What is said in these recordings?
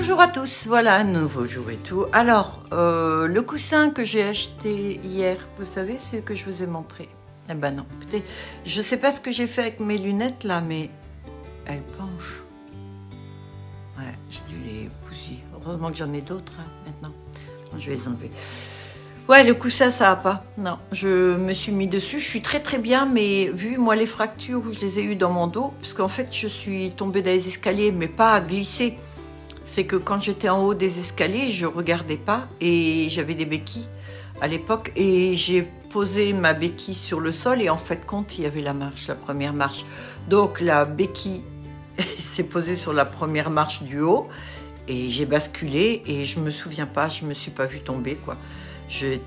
Bonjour à tous, voilà un nouveau jour et tout. Alors, le coussin que j'ai acheté hier, vous savez, c'est ce que je vous ai montré. Eh ben non, écoutez, je sais pas ce que j'ai fait avec mes lunettes là, mais elles penchent. Ouais, j'ai dû les bousiller. Heureusement que j'en ai d'autres maintenant. Je vais les enlever. Ouais, le coussin, ça va pas. Non, je me suis mis dessus. Je suis très bien, mais vu moi les fractures, je les ai eues dans mon dos, parce qu'en fait, je suis tombée dans les escaliers, mais pas à glisser. C'est que quand j'étais en haut des escaliers, je regardais pas et j'avais des béquilles à l'époque et j'ai posé ma béquille sur le sol et en fait compte, il y avait la marche, la première marche. Donc la béquille s'est posée sur la première marche du haut et j'ai basculé et je me souviens pas, je me suis pas vue tomber quoi. Je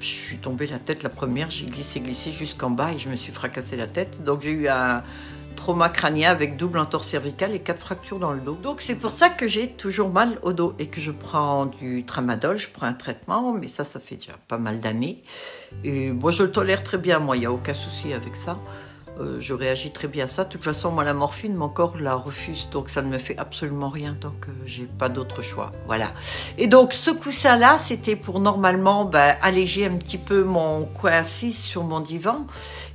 suis tombée la tête la première, j'ai glissé jusqu'en bas et je me suis fracassé la tête. Donc j'ai eu un trauma crânien avec double entorse cervicale et 4 fractures dans le dos. Donc c'est pour ça que j'ai toujours mal au dos et que je prends du tramadol, je prends un traitement, mais ça fait déjà pas mal d'années. Et moi je le tolère très bien, moi il n'y a aucun souci avec ça. Je réagis très bien à ça. De toute façon, moi la morphine, mon corps la refuse, donc ça ne me fait absolument rien, donc j'ai pas d'autre choix. Voilà. Et donc ce coussin-là, c'était pour normalement alléger un petit peu mon coin assis sur mon divan.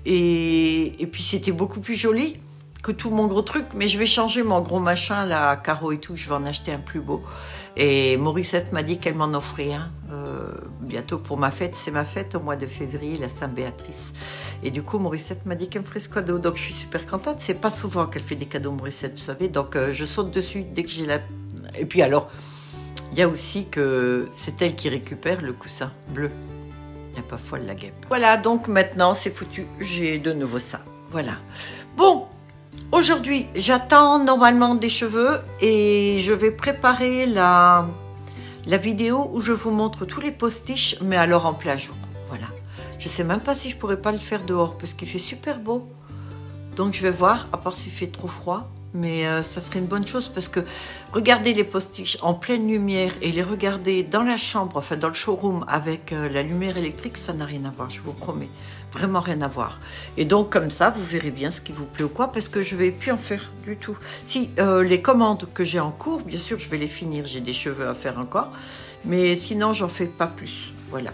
Et puis c'était beaucoup plus joli que tout mon gros truc, mais je vais changer mon gros machin là, carreaux et tout, je vais en acheter un plus beau. Et Morissette m'a dit qu'elle m'en offrait un bientôt pour ma fête. C'est ma fête au mois de février, la Saint-Béatrice. Et du coup, Morissette m'a dit qu'elle me ferait ce cadeau. Donc je suis super contente. C'est pas souvent qu'elle fait des cadeaux, Morissette, vous savez. Donc je saute dessus dès que j'ai la... Et puis alors, il y a aussi que c'est elle qui récupère le coussin bleu. Il n'y a pas folle la guêpe. Voilà, donc maintenant c'est foutu. J'ai de nouveau ça. Voilà. Bon. Aujourd'hui, j'attends normalement des cheveux et je vais préparer la vidéo où je vous montre tous les postiches, mais alors en plein jour. Voilà. Je sais même pas si je pourrais pas le faire dehors parce qu'il fait super beau. Donc je vais voir, à part s'il fait trop froid. Mais ça serait une bonne chose parce que regarder les postiches en pleine lumière et les regarder dans la chambre, enfin dans le showroom avec la lumière électrique, ça n'a rien à voir, je vous promets. Vraiment rien à voir. Et donc comme ça, vous verrez bien ce qui vous plaît ou quoi parce que je ne vais plus en faire du tout. Si les commandes que j'ai en cours, bien sûr, je vais les finir. J'ai des cheveux à faire encore. Mais sinon, j'en fais pas plus. Voilà.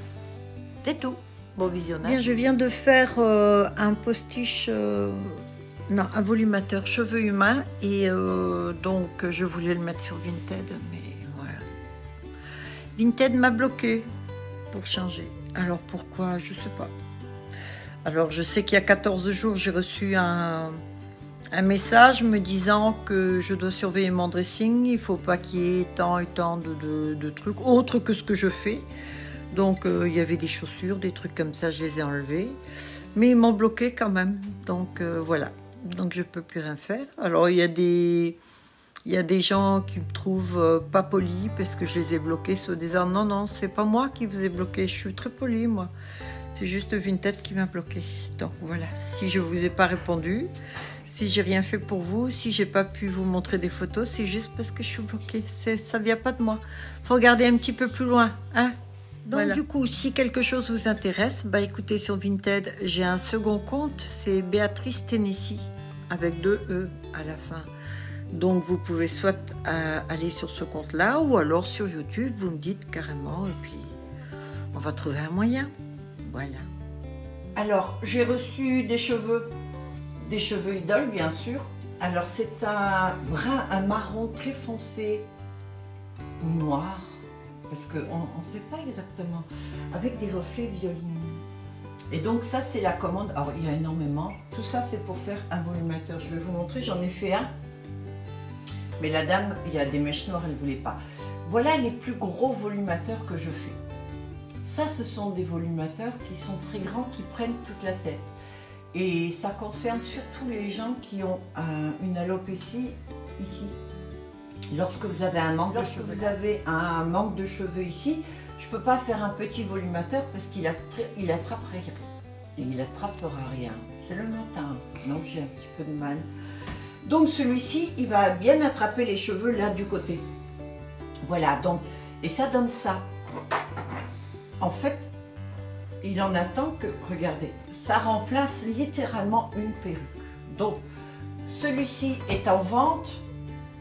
C'est tout. Bon visionnage. Bien, je viens de faire un postiche... Non, un volumateur cheveux humains et donc je voulais le mettre sur Vinted, mais voilà. Vinted m'a bloqué pour changer. Alors pourquoi? Je sais pas. Alors je sais qu'il y a 14 jours, j'ai reçu un message me disant que je dois surveiller mon dressing. Il faut pas qu'il y ait tant et tant de trucs autres que ce que je fais. Donc il y avait des chaussures, des trucs comme ça, je les ai enlevés. Mais ils m'ont bloqué quand même. Donc voilà. Donc je peux plus rien faire. Alors il y a des gens qui me trouvent pas polie parce que je les ai bloqués, se disant non c'est pas moi qui vous ai bloqué, je suis très polie moi. C'est juste Vinted qui m'a bloqué. Donc voilà, si je vous ai pas répondu, si j'ai rien fait pour vous, si j'ai pas pu vous montrer des photos, c'est juste parce que je suis bloquée. Ça vient pas de moi. Faut regarder un petit peu plus loin, hein. Donc voilà. Du coup, si quelque chose vous intéresse, écoutez, sur Vinted, j'ai un second compte, c'est Béatrice Tennessee, avec 2 E à la fin. Donc vous pouvez soit aller sur ce compte-là, ou alors sur YouTube, vous me dites carrément, et puis on va trouver un moyen. Voilà. Alors, j'ai reçu des cheveux idoles, bien sûr. Alors c'est un brun, un marron très foncé, ou noir. Parce qu'on ne sait pas exactement, avec des reflets violinés. Et donc ça c'est la commande, alors il y a énormément, tout ça c'est pour faire un volumateur, je vais vous montrer, j'en ai fait un, mais la dame, il y a des mèches noires, elle ne voulait pas. Voilà les plus gros volumateurs que je fais. Ça ce sont des volumateurs qui sont très grands, qui prennent toute la tête. Et ça concerne surtout les gens qui ont une alopécie ici. Lorsque vous avez un manque de cheveux ici, je ne peux pas faire un petit volumateur parce qu'il attrapera rien. C'est le matin, donc j'ai un petit peu de mal. Donc celui-ci, il va bien attraper les cheveux là du côté. Voilà, donc, et ça donne ça. En fait, il en attend que, regardez, ça remplace littéralement une perruque. Donc, celui-ci est en vente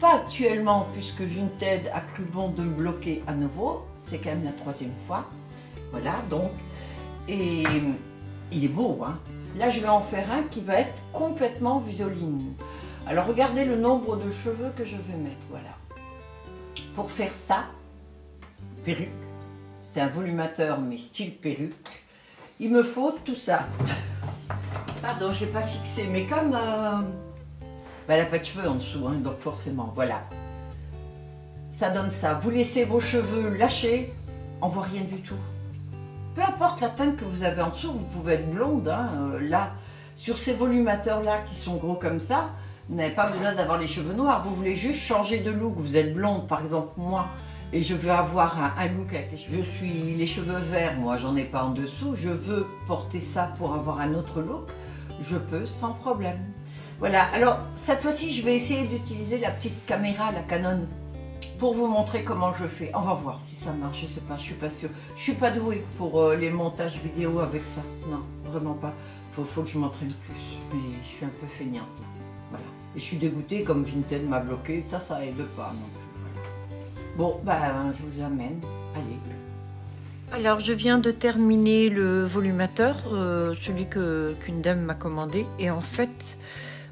pas actuellement, puisque Vinted a cru bon de me bloquer à nouveau. C'est quand même la 3e fois. Voilà, donc. Et il est beau, hein. Là, je vais en faire un qui va être complètement violine. Alors, regardez le nombre de cheveux que je vais mettre, voilà. Pour faire ça, perruque. C'est un volumateur, mais style perruque. Il me faut tout ça. Pardon, je ne l'ai pas fixé, mais comme... elle n'a pas de cheveux en dessous, hein, donc forcément, voilà. Ça donne ça. Vous laissez vos cheveux lâchés, on voit rien du tout. Peu importe la teinte que vous avez en dessous, vous pouvez être blonde. Hein, là, sur ces volumateurs-là qui sont gros comme ça, vous n'avez pas besoin d'avoir les cheveux noirs. Vous voulez juste changer de look. Vous êtes blonde, par exemple, moi, et je veux avoir un look avec les cheveux. Je suis les cheveux verts, moi, j'en ai pas en dessous. Je veux porter ça pour avoir un autre look. Je peux sans problème. Voilà, alors cette fois-ci, je vais essayer d'utiliser la petite caméra, la Canon, pour vous montrer comment je fais. On va voir si ça marche, je sais pas, je suis pas sûre. Je suis pas douée pour les montages vidéo avec ça. Non, vraiment pas. Faut que je m'entraîne plus. Mais je suis un peu feignante. Voilà. Et je suis dégoûtée comme Vinted m'a bloqué. Ça aide pas non plus. Voilà. Bon, je vous amène. Allez. Alors, je viens de terminer le volumateur, celui qu'une dame m'a commandé. Et en fait,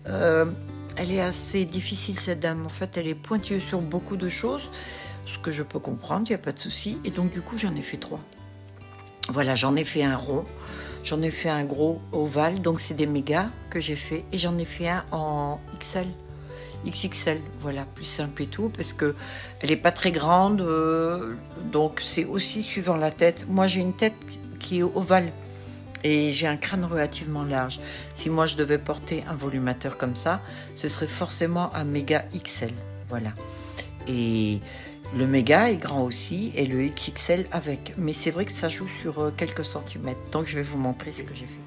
elle est assez difficile, cette dame. En fait, elle est pointilleuse sur beaucoup de choses, ce que je peux comprendre, il n'y a pas de souci. Et donc, du coup, j'en ai fait 3. Voilà, j'en ai fait un rond, j'en ai fait un gros ovale, donc c'est des mégas que j'ai fait. Et j'en ai fait un en XXL, voilà, plus simple et tout, parce que elle n'est pas très grande, donc c'est aussi suivant la tête. Moi, j'ai une tête qui est ovale. Et j'ai un crâne relativement large. Si moi je devais porter un volumateur comme ça, ce serait forcément un méga XL. Voilà. Et le méga est grand aussi et le XXL avec. Mais c'est vrai que ça joue sur quelques centimètres. Donc je vais vous montrer ce que j'ai fait.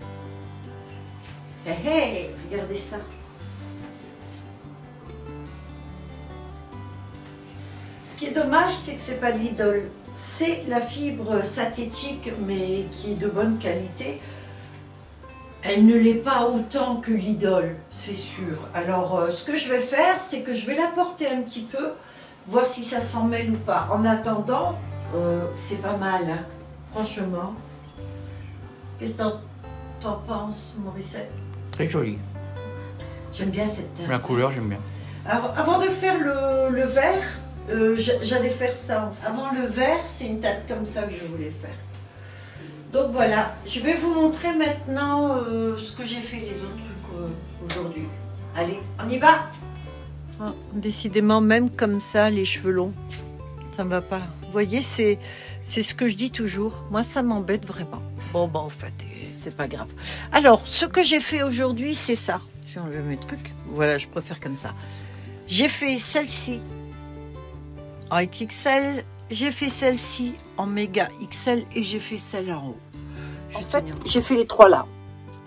Hé hé, regardez ça. Ce qui est dommage, c'est que c'est pas l'idole. C'est la fibre synthétique, mais qui est de bonne qualité. Elle ne l'est pas autant que l'idole, c'est sûr. Alors, ce que je vais faire, c'est que je vais la porter un petit peu, voir si ça s'en mêle ou pas. En attendant, c'est pas mal, hein, franchement. Qu'est-ce que t'en penses, Morissette? Très joli. J'aime bien cette teinte. La couleur, j'aime bien. Alors, avant de faire le vert, j'allais faire ça. Avant le vert, c'est une teinte comme ça que je voulais faire. Donc voilà, je vais vous montrer maintenant ce que j'ai fait les autres trucs aujourd'hui. Allez, on y va. Oh, décidément, même comme ça, les cheveux longs, ça ne va pas. Vous voyez, c'est ce que je dis toujours. Moi, ça m'embête vraiment. Bon, en fait, c'est pas grave. Alors, ce que j'ai fait aujourd'hui, c'est ça. Je vais enlever mes trucs. Voilà, je préfère comme ça. J'ai fait celle-ci en XXL, j'ai fait celle-ci en méga XL et j'ai fait celle en haut. En fait, j'ai fait les 3 là.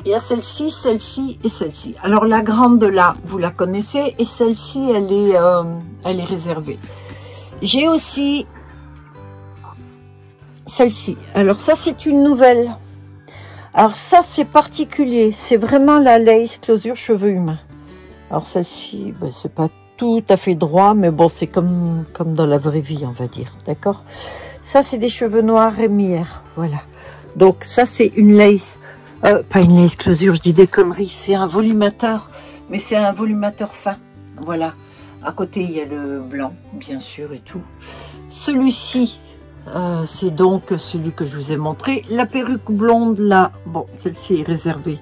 Il y a celle-ci, celle-ci et celle-ci. Alors la grande de là, vous la connaissez, et celle-ci, elle est réservée. J'ai aussi celle-ci. Alors ça, c'est une nouvelle. Alors ça, c'est particulier. C'est vraiment la lace closure cheveux humains. Alors celle-ci, ben, c'est pas tout à fait droit, mais bon, c'est comme dans la vraie vie, on va dire. D'accord? Ça, c'est des cheveux noirs Rémière. Voilà. Donc ça, c'est une lace. Pas une lace closure, je dis des conneries. C'est un volumateur, mais c'est un volumateur fin. Voilà. À côté, il y a le blanc, bien sûr, et tout. Celui-ci, c'est donc celui que je vous ai montré. La perruque blonde, là, bon, celle-ci est réservée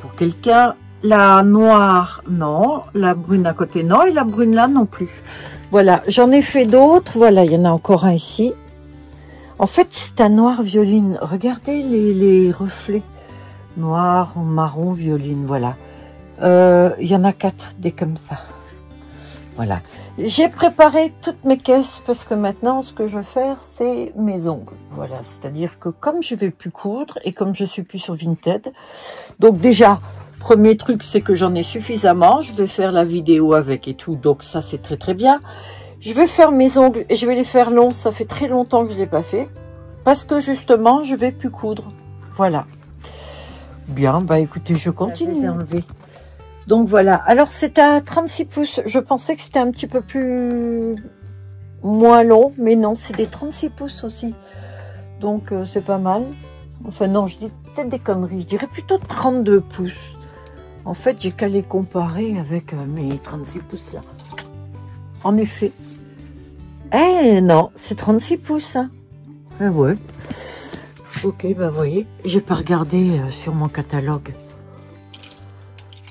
pour quelqu'un. La noire, non. La brune à côté, non. Et la brune là, non plus. Voilà, j'en ai fait d'autres. Voilà, il y en a encore un ici. En fait, c'est un noir violine. Regardez les reflets. Noir, marron, violine, voilà. Il y en a 4, des comme ça. Voilà. J'ai préparé toutes mes caisses parce que maintenant, ce que je vais faire, c'est mes ongles. Voilà, c'est-à-dire que comme je vais plus coudre et comme je suis plus sur Vinted, donc déjà, premier truc, c'est que j'en ai suffisamment. Je vais faire la vidéo avec et tout, donc ça, c'est très très bien. Je vais faire mes ongles et je vais les faire longs. Ça fait très longtemps que je ne l'ai pas fait. Parce que justement, je vais plus coudre. Voilà. Bien, bah écoutez, je continue. Donc voilà, alors c'est à 36 pouces, je pensais que c'était un petit peu plus moins long, mais non, c'est des 36 pouces aussi, donc c'est pas mal. Enfin non, je dis peut-être des conneries, je dirais plutôt 32 pouces. En fait, j'ai qu'à les comparer avec mes 36 pouces là. En effet. Eh non, c'est 36 pouces, hein. Ah ouais. Ok, bah vous voyez, j'ai pas regardé sur mon catalogue.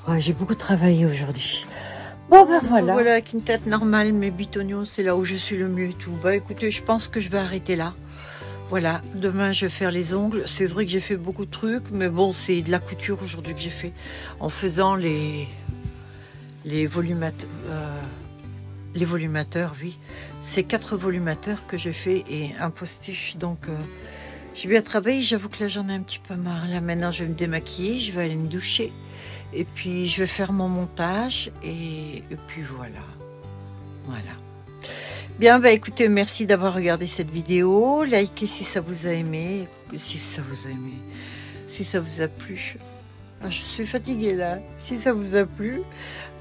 Ouais, j'ai beaucoup travaillé aujourd'hui. Bon ben voilà. Voilà, avec une tête normale, mes bitognons, c'est là où je suis le mieux et tout. Bah écoutez, je pense que je vais arrêter là. Voilà, demain je vais faire les ongles. C'est vrai que j'ai fait beaucoup de trucs, mais bon, c'est de la couture aujourd'hui que j'ai fait. En faisant les volumateurs, oui. C'est 4 volumateurs que j'ai fait et un postiche, donc... j'ai bien travaillé, j'avoue que là j'en ai un petit peu marre. Là maintenant je vais me démaquiller, je vais aller me doucher. Et puis je vais faire mon montage et puis voilà. Voilà. Bien, bah écoutez, merci d'avoir regardé cette vidéo. Likez si ça vous a aimé. Si ça vous a aimé. Si ça vous a plu. Ah, je suis fatiguée là. Si ça vous a plu.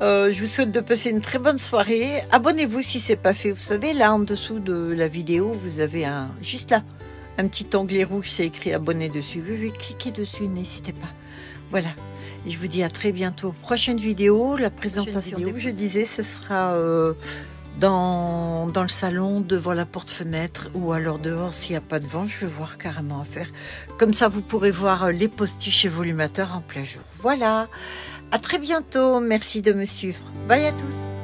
Je vous souhaite de passer une très bonne soirée. Abonnez-vous si ce n'est pas fait. Vous savez, là en dessous de la vidéo, vous avez juste là. Un petit onglet rouge, c'est écrit abonner dessus. Oui, oui, cliquez dessus, n'hésitez pas. Voilà. Et je vous dis à très bientôt. Prochaine vidéo, la présentation. Je disais, ce sera dans le salon, devant la porte-fenêtre, ou alors dehors s'il n'y a pas de vent. Je vais voir carrément à faire. Comme ça, vous pourrez voir les postiches et volumateurs en plein jour. Voilà. À très bientôt. Merci de me suivre. Bye à tous.